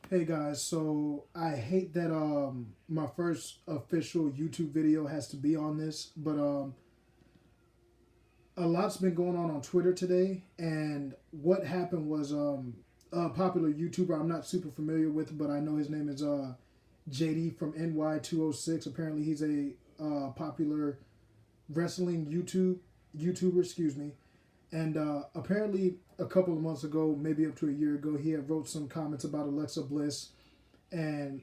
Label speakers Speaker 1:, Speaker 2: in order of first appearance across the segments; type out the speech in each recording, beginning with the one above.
Speaker 1: Hey guys, so I hate that my first official YouTube video has to be on this, but a lot's been going on Twitter today, and what happened was a popular YouTuber I'm not super familiar with, but I know his name is JD from NY206. Apparently, he's a popular wrestling YouTuber, excuse me, and apparently a couple of months ago, maybe up to a year ago, he had wrote some comments about Alexa Bliss, and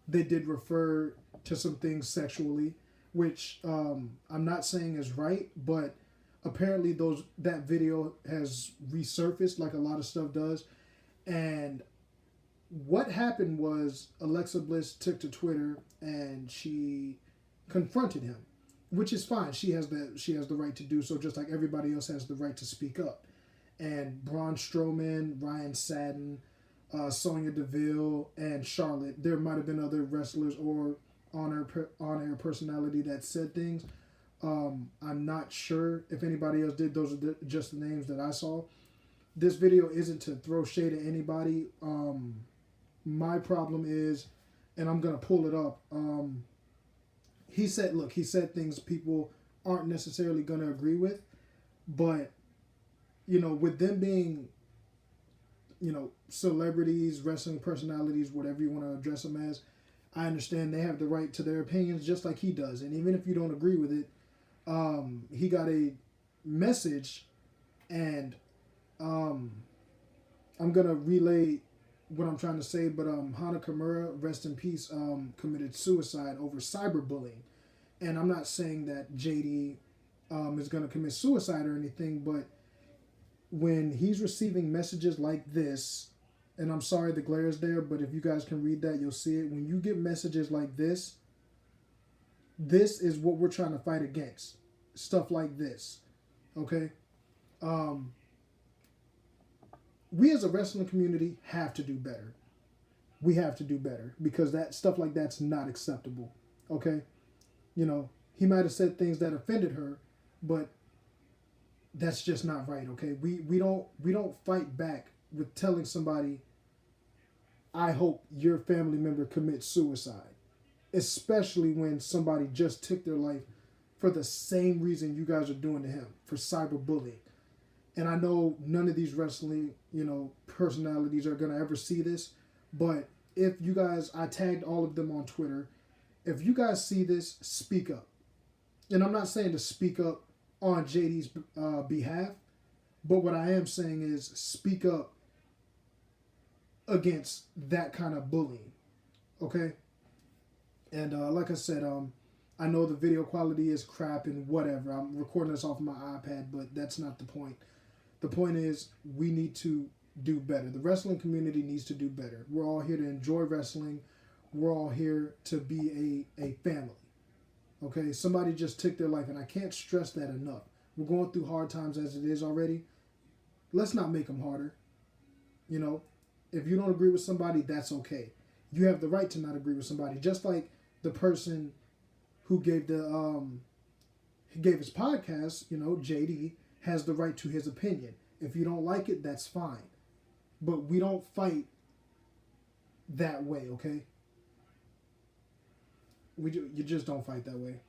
Speaker 1: they did refer to some things sexually, which I'm not saying is right, but apparently that video has resurfaced like a lot of stuff does. And what happened was Alexa Bliss took to Twitter and she confronted him, which is fine. She has the right to do so, just like everybody else has the right to speak up. And Braun Strowman, Ryan Satin, Sonya Deville, and Charlotte. There might have been other wrestlers or on air personality that said things. I'm not sure if anybody else did. Those are just the names that I saw. This video isn't to throw shade at anybody. My problem is, and I'm gonna pull it up. He said things people aren't necessarily gonna agree with, but with them being celebrities, wrestling personalities, whatever you want to address them as, I understand they have the right to their opinions just like he does. And even if you don't agree with it, he got a message, and um, I'm going to relay what I'm trying to say, but Hana Kimura, rest in peace, committed suicide over cyberbullying. And I'm not saying that JD is going to commit suicide or anything, but when he's receiving messages like this, and I'm sorry the glare is there, but if you guys can read that, you'll see it. When you get messages like this is what we're trying to fight against. Stuff like this, okay? Um, we as a wrestling community have to do better. We have to do better because that stuff like that's not acceptable, okay? He might have said things that offended her, but that's just not right, okay? We don't fight back with telling somebody, I hope your family member commits suicide, especially when somebody just took their life for the same reason you guys are doing to him, for cyberbullying. And I know none of these wrestling, personalities are gonna ever see this, but if you guys, I tagged all of them on Twitter. If you guys see this, speak up. And I'm not saying to speak up on JD's behalf, but what I am saying is speak up against that kind of bullying. Okay? And like I said, I know the video quality is crap and whatever. I'm recording this off my iPad, but that's not the point. The point is we need to do better. The wrestling community needs to do better. We're all here to enjoy wrestling. We're all here to be a family. Okay? Somebody just took their life, and I can't stress that enough. We're going through hard times as it is already. Let's not make them harder. You know, if you don't agree with somebody, that's okay. You have the right to not agree with somebody. Just like the person who gave his podcast, JD has the right to his opinion. If you don't like it, that's fine. But we don't fight that way, okay? You just don't fight that way.